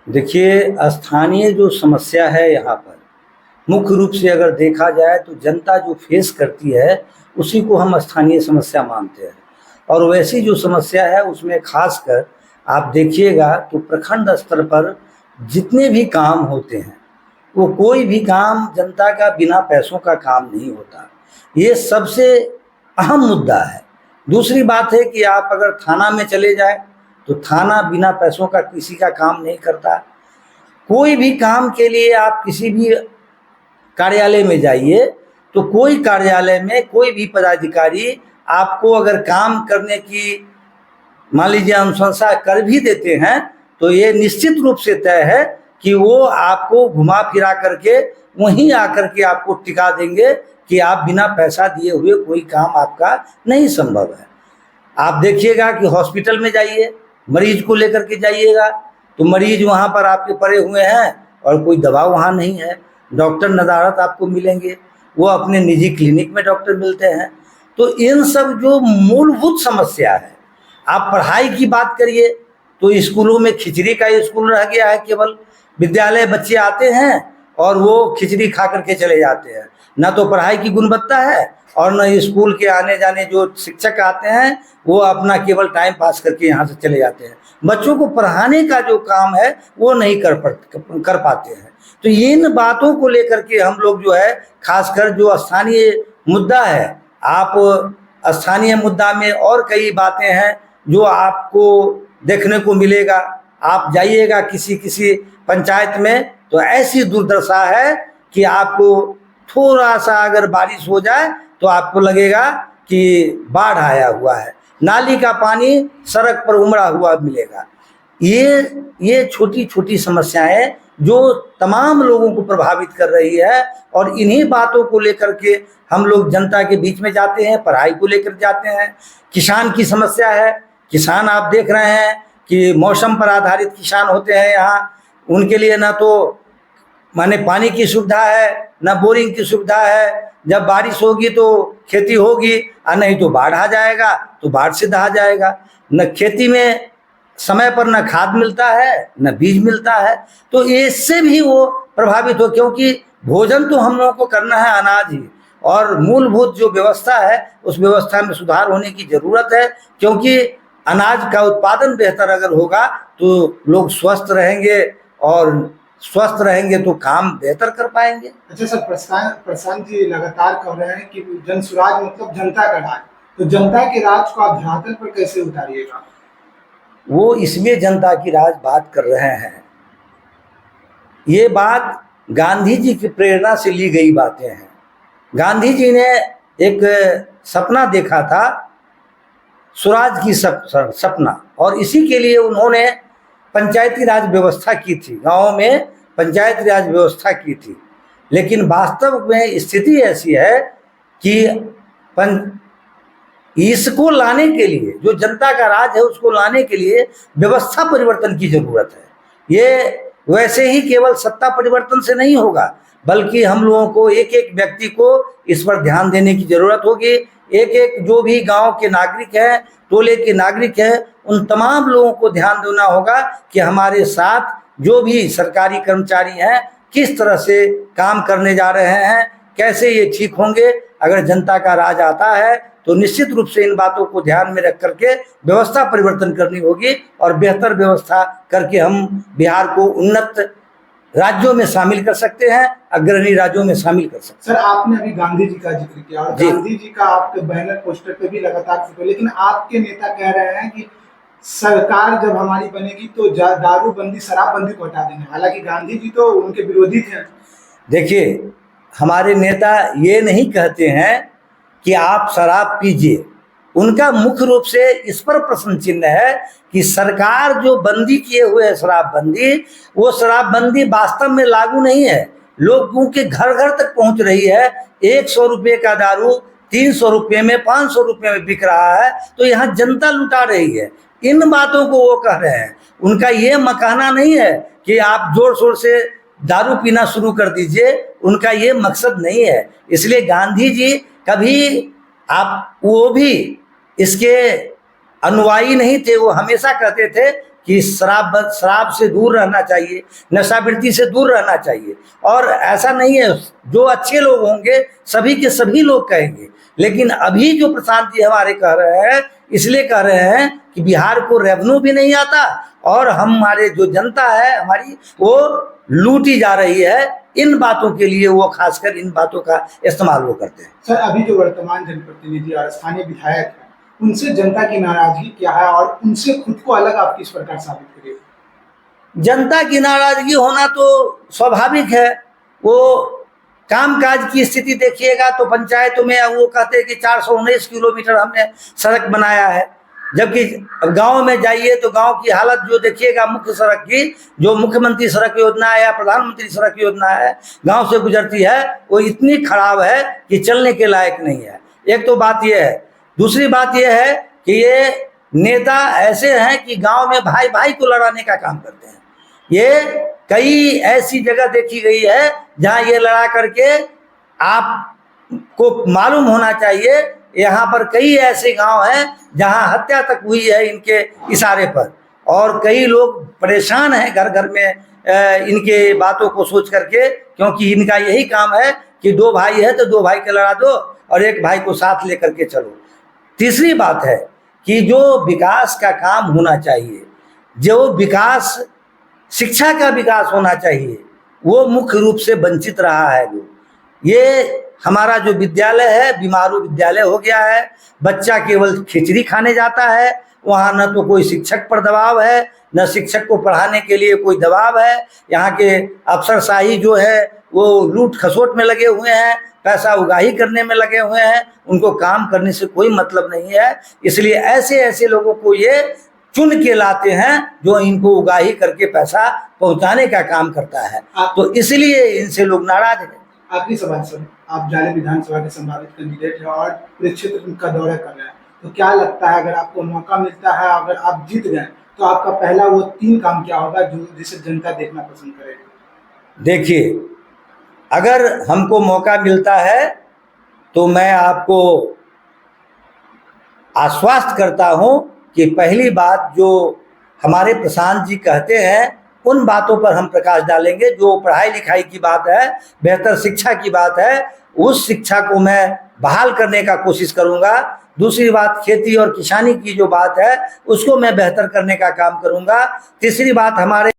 देखिए, स्थानीय जो समस्या है यहाँ पर मुख्य रूप से अगर देखा जाए तो जनता जो फेस करती है उसी को हम स्थानीय समस्या मानते हैं। और वैसी जो समस्या है उसमें खासकर आप देखिएगा तो प्रखंड स्तर पर जितने भी काम होते हैं वो कोई भी काम जनता का बिना पैसों का काम नहीं होता। ये सबसे अहम मुद्दा है। दूसरी बात है कि आप अगर थाना में चले जाए तो थाना बिना पैसों का किसी का काम नहीं करता। कोई भी काम के लिए आप किसी भी कार्यालय में जाइए तो कोई कार्यालय में कोई भी पदाधिकारी आपको अगर काम करने की मान लीजिए अनुशंसा कर भी देते हैं तो ये निश्चित रूप से तय है कि वो आपको घुमा फिरा करके वहीं आकर के आपको टिका देंगे कि आप बिना पैसा दिए हुए कोई काम आपका नहीं संभव है। आप देखिएगा कि हॉस्पिटल में जाइए, मरीज को लेकर के जाइएगा तो मरीज वहाँ पर आपके पड़े हुए हैं और कोई दवा वहाँ नहीं है। डॉक्टर नदारत आपको मिलेंगे, वो अपने निजी क्लिनिक में डॉक्टर मिलते हैं। तो इन सब जो मूलभूत समस्या है, आप पढ़ाई की बात करिए तो स्कूलों में खिचड़ी का स्कूल रह गया है। केवल विद्यालय बच्चे आते हैं और वो खिचड़ी खा करके चले जाते हैं। ना तो पढ़ाई की गुणवत्ता है और न स्कूल के आने जाने जो शिक्षक आते हैं वो अपना केवल टाइम पास करके यहाँ से चले जाते हैं। बच्चों को पढ़ाने का जो काम है वो नहीं कर पाते हैं। तो इन बातों को लेकर के हम लोग जो है खासकर जो स्थानीय मुद्दा है, आप स्थानीय मुद्दा में और कई बातें हैं जो आपको देखने को मिलेगा। आप जाइएगा किसी किसी पंचायत में तो ऐसी दुर्दशा है कि आपको थोड़ा सा अगर बारिश हो जाए तो आपको लगेगा कि बाढ़ आया हुआ है। नाली का पानी सड़क पर उमड़ा हुआ मिलेगा। ये छोटी छोटी समस्याएं जो तमाम लोगों को प्रभावित कर रही है और इन्हीं बातों को लेकर के हम लोग जनता के बीच में जाते हैं, पढ़ाई को लेकर जाते हैं। किसान की समस्या है, किसान आप देख रहे हैं कि मौसम पर आधारित किसान होते हैं यहाँ। उनके लिए ना तो माने पानी की सुविधा है, ना बोरिंग की सुविधा है। जब बारिश होगी तो खेती होगी और नहीं तो बाढ़ आ जाएगा तो बाढ़ से दहा जाएगा। न खेती में समय पर न खाद मिलता है न बीज मिलता है। तो इससे भी वो प्रभावित हो, क्योंकि भोजन तो हम लोगों को करना है अनाज ही, और मूलभूत जो व्यवस्था है उस व्यवस्था में सुधार होने की ज़रूरत है। क्योंकि अनाज का उत्पादन बेहतर अगर होगा तो लोग स्वस्थ रहेंगे और स्वस्थ रहेंगे तो काम बेहतर कर पाएंगे। अच्छा सर, प्रशांत जी लगातार कह रहे हैं कि जन सुराज मतलब जनता का राज, तो जनता के राज को आप धरातल पर कैसे उतारिएगा? वो इसमें जनता की राज बात कर रहे हैं। ये बात गांधी जी की प्रेरणा से ली गई बातें हैं। गांधी जी ने एक सपना देखा था, स्वराज की सपना, और इसी के लिए उन्होंने पंचायती राज व्यवस्था की थी। गाँव में पंचायती राज व्यवस्था की थी। लेकिन वास्तव में स्थिति ऐसी है कि इसको लाने के लिए, जो जनता का राज है उसको लाने के लिए व्यवस्था परिवर्तन की जरूरत है। ये वैसे ही केवल सत्ता परिवर्तन से नहीं होगा, बल्कि हम लोगों को एक एक व्यक्ति को इस पर ध्यान देने की जरूरत होगी। एक एक जो भी गांव के नागरिक हैं, टोले के नागरिक हैं, उन तमाम लोगों को ध्यान देना होगा कि हमारे साथ जो भी सरकारी कर्मचारी हैं किस तरह से काम करने जा रहे हैं, कैसे ये ठीक होंगे। अगर जनता का राज आता है तो निश्चित रूप से इन बातों को ध्यान में रख करके व्यवस्था परिवर्तन करनी होगी और बेहतर व्यवस्था करके हम बिहार को उन्नत राज्यों में शामिल कर सकते हैं, अग्रणी राज्यों में शामिल कर सकते हैं। सर, आपने अभी गांधी जी का जिक्र किया और गांधी जी का आपके बैनर पोस्टर पे भी लगातार फोटो, लेकिन आपके नेता कह रहे हैं कि सरकार जब हमारी बनेगी तो दारूबंदी शराबबंदी को हटा देंगे। हालांकि गांधी जी तो उनके विरोधी थे। देखिए, हमारे नेता ये नहीं कहते हैं कि आप शराब पीजिए। उनका मुख्य रूप से इस पर प्रश्न चिन्ह है कि सरकार जो बंदी किए हुए है शराबबंदी, वो शराबबंदी वास्तव में लागू नहीं है। लोगों के घर घर तक पहुंच रही है। 100 रुपये का दारू 300 रुपये में, 500 रुपये में बिक रहा है। तो यहाँ जनता लुटा रही है। इन बातों को वो कह रहे हैं। उनका ये कहना नहीं है कि आप जोर शोर से दारू पीना शुरू कर दीजिए, उनका ये मकसद नहीं है। इसलिए गांधी जी कभी वो भी इसके अनुयायी नहीं थे। वो हमेशा कहते थे कि शराब से दूर रहना चाहिए, नशावृत्ति से दूर रहना चाहिए। और ऐसा नहीं है, जो अच्छे लोग होंगे सभी के सभी लोग कहेंगे, लेकिन अभी जो प्रशांत जी हमारे कह रहे हैं, इसलिए कह रहे हैं कि बिहार को रेवेन्यू भी नहीं आता और हमारे जो जनता है हमारी वो लूटी जा रही है। इन बातों के लिए वो खासकर इन बातों का इस्तेमाल वो करते हैं। सर, अभी जो वर्तमान जनप्रतिनिधि और स्थानीय विधायक है, उनसे जनता की नाराजगी क्या है और उनसे खुद को अलग आप किस प्रकार साबित करिए? जनता की नाराजगी होना तो स्वाभाविक है। वो कामकाज की स्थिति देखिएगा तो पंचायतों में वो कहते हैं कि 419 किलोमीटर हमने सड़क बनाया है, जबकि गांव में जाइए तो गांव की हालत जो देखिएगा, मुख्य सड़क की जो मुख्यमंत्री सड़क योजना है या प्रधानमंत्री सड़क योजना है गांव से गुजरती है, वो इतनी खराब है कि चलने के लायक नहीं है। एक तो बात यह है। दूसरी बात यह है कि ये नेता ऐसे हैं कि गांव में भाई भाई को लड़ाने का काम करते हैं। ये कई ऐसी जगह देखी गई है जहां ये लड़ा करके, आपको मालूम होना चाहिए यहाँ पर कई ऐसे गांव हैं जहां हत्या तक हुई है इनके इशारे पर, और कई लोग परेशान हैं घर घर में इनके बातों को सोच करके, क्योंकि इनका यही काम है कि दो भाई है तो दो भाई के लड़ा दो और एक भाई को साथ लेकर के चलो। तीसरी बात है कि जो विकास का काम होना चाहिए, जो विकास, शिक्षा का विकास होना चाहिए, वो मुख्य रूप से वंचित रहा है। ये हमारा जो विद्यालय है बीमारू विद्यालय हो गया है। बच्चा केवल खिचड़ी खाने जाता है, वहाँ न तो कोई शिक्षक पर दबाव है, न शिक्षक को पढ़ाने के लिए कोई दबाव है। यहाँ के अफसरशाही जो है वो लूट खसोट में लगे हुए हैं, पैसा उगाही करने में लगे हुए हैं, उनको काम करने से कोई मतलब नहीं है। इसलिए ऐसे ऐसे लोगों को ये चुन के लाते हैं जो इनको उगाही करके पैसा पहुंचाने का काम करता है, तो इसलिए इनसे लोग नाराज हैं। आखिरी सवाल सर, आप जाले विधानसभा के संभावित कैंडिडेट हैं और पूरे क्षेत्र का दौरा कर रहे हैं, तो क्या लगता है अगर आपको मौका मिलता है, अगर आप जीत गए तो आपका पहला वो 3 काम क्या होगा जो जिसे जनता देखना पसंद करेगी? देखिए, अगर हमको मौका मिलता है तो मैं आपको आश्वस्त करता हूं कि पहली बात जो हमारे प्रशांत जी कहते हैं उन बातों पर हम प्रकाश डालेंगे। जो पढ़ाई लिखाई की बात है, बेहतर शिक्षा की बात है, उस शिक्षा को मैं बहाल करने का कोशिश करूंगा। दूसरी बात खेती और किसानी की जो बात है उसको मैं बेहतर करने का काम करूंगा। तीसरी बात हमारे